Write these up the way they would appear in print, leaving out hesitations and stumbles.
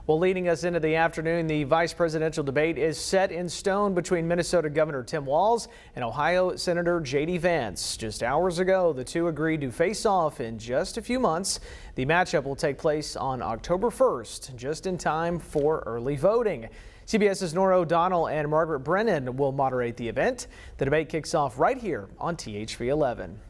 Well, leading us into the afternoon, the vice presidential debate is set in stone between Minnesota Governor Tim Walz and Ohio Senator J.D. Vance. Just hours ago, the two agreed to face off in just a few months. The matchup will take place on October 1st, just in time for early voting. CBS's Nora O'Donnell and Margaret Brennan will moderate the event. The debate kicks off right here on THV 11.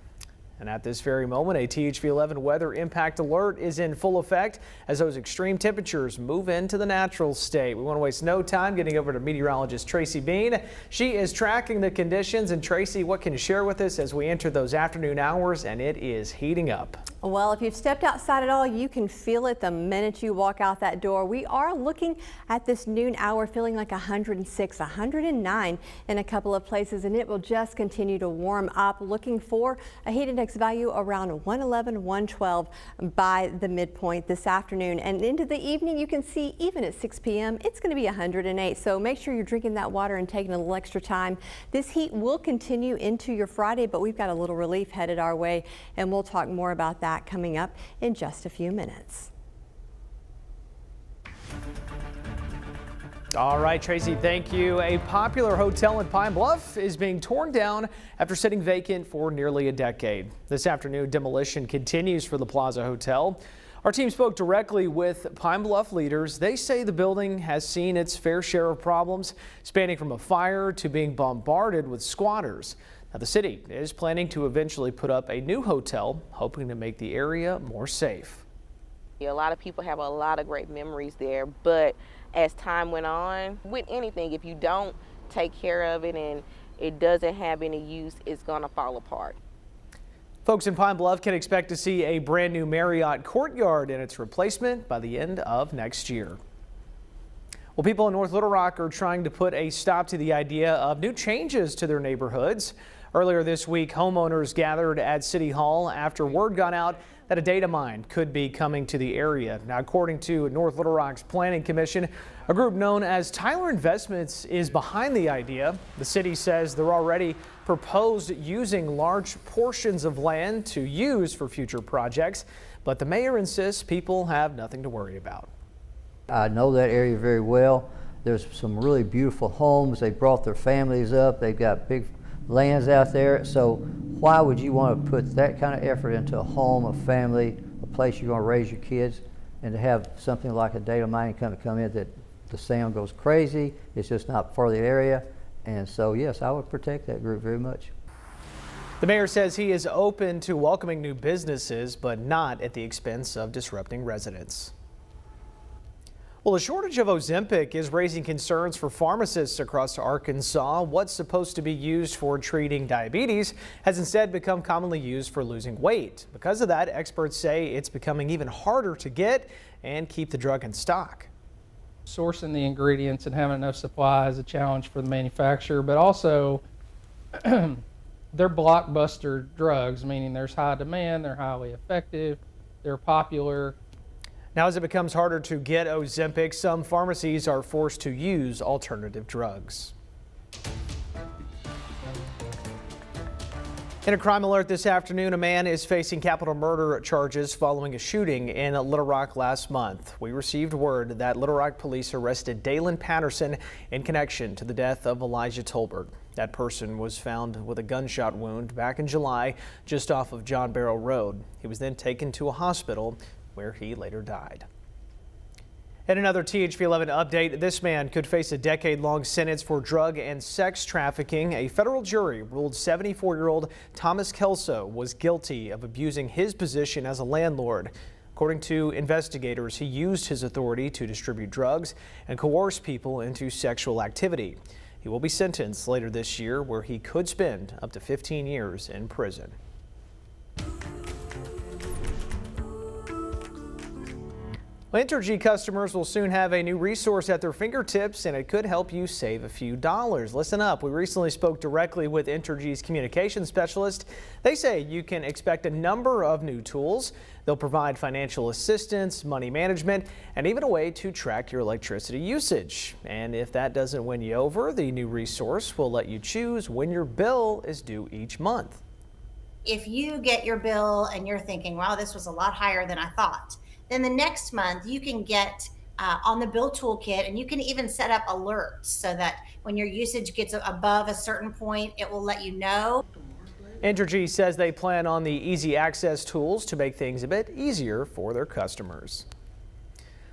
And at this very moment, a THV 11 weather impact alert is in full effect as those extreme temperatures move into the natural state. We want to waste no time getting over to meteorologist Tracy Bean. She is tracking the conditions. And Tracy, what can you share with us as we enter those afternoon hours? And it is heating up. Well, if you've stepped outside at all, you can feel it the minute you walk out that door. We are looking at this noon hour feeling like 106, 109 in a couple of places, and it will just continue to warm up. Looking for a heat index value around 111, 112 by the midpoint this afternoon. And into the evening, you can see even at 6 p.m. it's going to be 108. So make sure you're drinking that water and taking a little extra time. This heat will continue into your Friday, but we've got a little relief headed our way, and we'll talk more about that coming up in just a few minutes. All right, Tracy, thank you. A popular hotel in Pine Bluff is being torn down after sitting vacant for nearly a decade. This afternoon, demolition continues for the Plaza Hotel. Our team spoke directly with Pine Bluff leaders. They say the building has seen its fair share of problems, spanning from a fire to being bombarded with squatters. Now, the city is planning to eventually put up a new hotel, hoping to make the area more safe. A lot of people have a lot of great memories there, but as time went on, with anything, if you don't take care of it and it doesn't have any use, it's going to fall apart. Folks in Pine Bluff can expect to see a brand new Marriott courtyard and its replacement by the end of next year. Well, people in North Little Rock are trying to put a stop to the idea of new changes to their neighborhoods. Earlier this week, homeowners gathered at City Hall after word got out that a data mine could be coming to the area. Now, according to North Little Rock's Planning Commission, a group known as Tyler Investments is behind the idea. The city says they're already proposed using large portions of land to use for future projects, but the mayor insists people have nothing to worry about. I know that area very well. There's some really beautiful homes. They brought their families up. They've got big lands out there. So why would you want to put that kind of effort into a home, a family, a place you're going to raise your kids, and to have something like a data mining company come in that the sound goes crazy? It's just not for the area. And so, yes, I would protect that group very much. The mayor says he is open to welcoming new businesses, but not at the expense of disrupting residents. Well, a shortage of Ozempic is raising concerns for pharmacists across Arkansas. What's supposed to be used for treating diabetes has instead become commonly used for losing weight. Because of that, experts say it's becoming even harder to get and keep the drug in stock. Sourcing the ingredients and having enough supply is a challenge for the manufacturer, but also they're blockbuster drugs, meaning there's high demand, they're highly effective, they're popular. Now, as it becomes harder to get Ozempic, some pharmacies are forced to use alternative drugs. In a crime alert this afternoon, a man is facing capital murder charges following a shooting in Little Rock last month. We received word that Little Rock police arrested Dalen Patterson in connection to the death of Elijah Tolbert. That person was found with a gunshot wound back in July just off of John Barrow Road. He was then taken to a hospital where he later died. In another THV 11 update, this man could face a decade-long sentence for drug and sex trafficking. A federal jury ruled 74-year-old Thomas Kelso was guilty of abusing his position as a landlord. According to investigators, he used his authority to distribute drugs and coerce people into sexual activity. He will be sentenced later this year, where he could spend up to 15 years in prison. Well, Entergy customers will soon have a new resource at their fingertips, and it could help you save a few dollars. Listen up. We recently spoke directly with Entergy's communications specialist. They say you can expect a number of new tools. They'll provide financial assistance, money management, and even a way to track your electricity usage. And if that doesn't win you over, the new resource will let you choose when your bill is due each month. If you get your bill and you're thinking, wow, this was a lot higher than I thought, then the next month you can get on the Bill Toolkit, and you can even set up alerts so that when your usage gets above a certain point, it will let you know. Entergy says they plan on the easy access tools to make things a bit easier for their customers.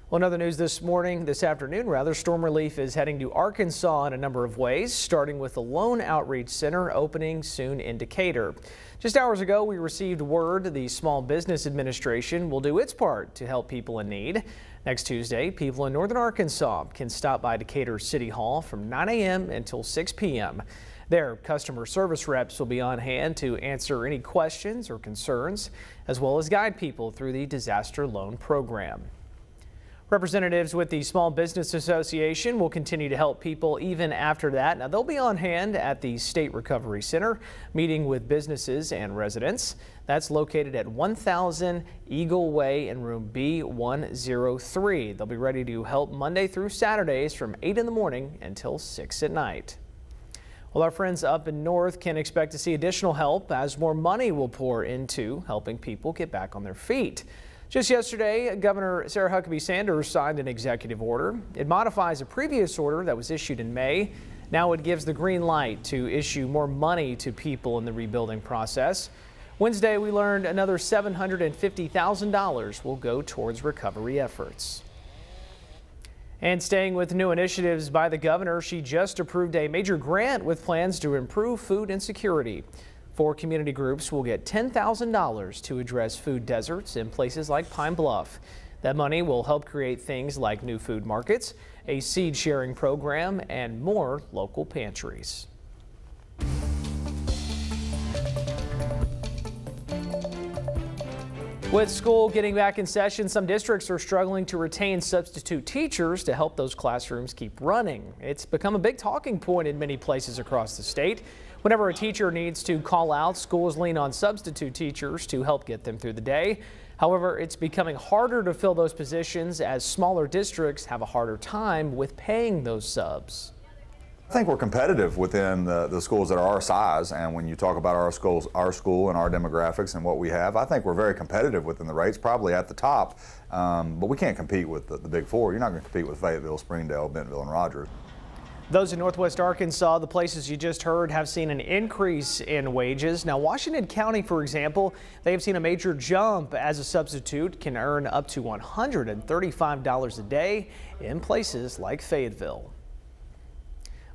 Well, in other news this afternoon, storm relief is heading to Arkansas in a number of ways, starting with the Lone Outreach Center opening soon in Decatur. Just hours ago, we received word the Small Business Administration will do its part to help people in need. Next Tuesday, people in northern Arkansas can stop by Decatur City Hall from 9 a.m. until 6 p.m. There, customer service reps will be on hand to answer any questions or concerns, as well as guide people through the disaster loan program. Representatives with the Small Business Association will continue to help people even after that. Now, they'll be on hand at the State Recovery Center, meeting with businesses and residents. That's located at 1000 Eagle Way in room B103. They'll be ready to help Monday through Saturdays from 8 in the morning until 6 at night. Well, our friends up in north can expect to see additional help as more money will pour into helping people get back on their feet. Just yesterday, Governor Sarah Huckabee Sanders signed an executive order. It modifies a previous order that was issued in May. Now it gives the green light to issue more money to people in the rebuilding process. Wednesday, we learned another $750,000 will go towards recovery efforts. And staying with new initiatives by the governor, she just approved a major grant with plans to improve food insecurity. 4 community groups will get $10,000 to address food deserts in places like Pine Bluff. That money will help create things like new food markets, a seed sharing program, and more local pantries. With school getting back in session, some districts are struggling to retain substitute teachers to help those classrooms keep running. It's become a big talking point in many places across the state. Whenever a teacher needs to call out, schools lean on substitute teachers to help get them through the day. However, it's becoming harder to fill those positions as smaller districts have a harder time with paying those subs. I think we're competitive within the schools that are our size, and when you talk about our school and our demographics and what we have, I think we're very competitive within the rates, probably at the top, but we can't compete with the big four. You're not going to compete with Fayetteville, Springdale, Bentonville, and Rogers. Those in northwest Arkansas, the places you just heard, have seen an increase in wages. Now, Washington County, for example, they have seen a major jump as a substitute can earn up to $135 a day in places like Fayetteville.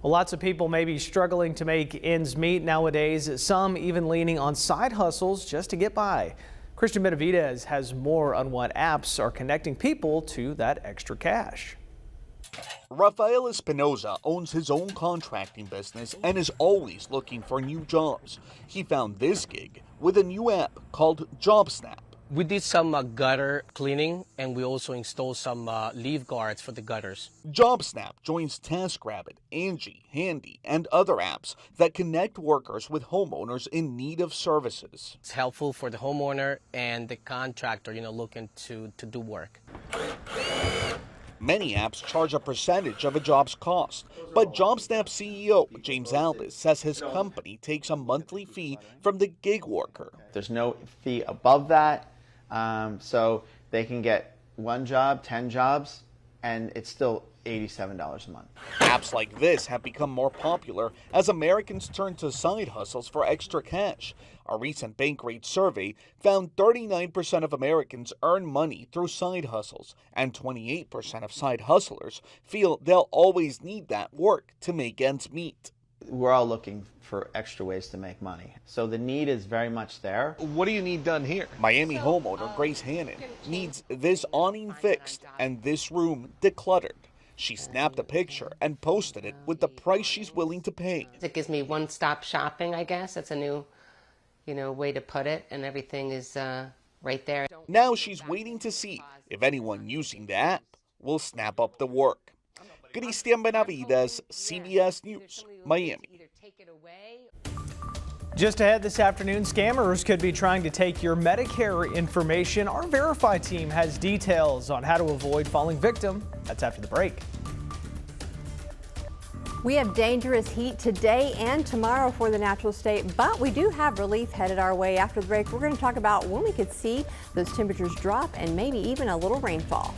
Well, lots of people may be struggling to make ends meet nowadays, some even leaning on side hustles just to get by. Christian Benavidez has more on what apps are connecting people to that extra cash. Rafael Espinoza owns his own contracting business and is always looking for new jobs. He found this gig with a new app called JobSnap. We did some gutter cleaning, and we also installed some leaf guards for the gutters. JobSnap joins TaskRabbit, Angie, Handy, and other apps that connect workers with homeowners in need of services. It's helpful for the homeowner and the contractor, looking to do work. Many apps charge a percentage of a job's cost, but JobSnap CEO James Albis says his company takes a monthly fee from the gig worker. There's no fee above that, so they can get one job, 10 jobs, and it's still $87 a month. Apps like this have become more popular as Americans turn to side hustles for extra cash. A recent Bankrate survey found 39% of Americans earn money through side hustles, and 28% of side hustlers feel they'll always need that work to make ends meet. We're all looking for extra ways to make money, so the need is very much there. What do you need done here? Miami homeowner Grace Hannon needs this awning fixed and this room decluttered. She snapped a picture and posted it with the price she's willing to pay. It gives me one-stop shopping, I guess. That's a new, way to put it, and everything is right there. Now she's waiting to see if anyone using the app will snap up the work. Christian Benavidez, CBS News, Miami. Just ahead this afternoon, scammers could be trying to take your Medicare information. Our Verify team has details on how to avoid falling victim. That's after the break. We have dangerous heat today and tomorrow for the natural state, but we do have relief headed our way. After the break, we're going to talk about when we could see those temperatures drop and maybe even a little rainfall.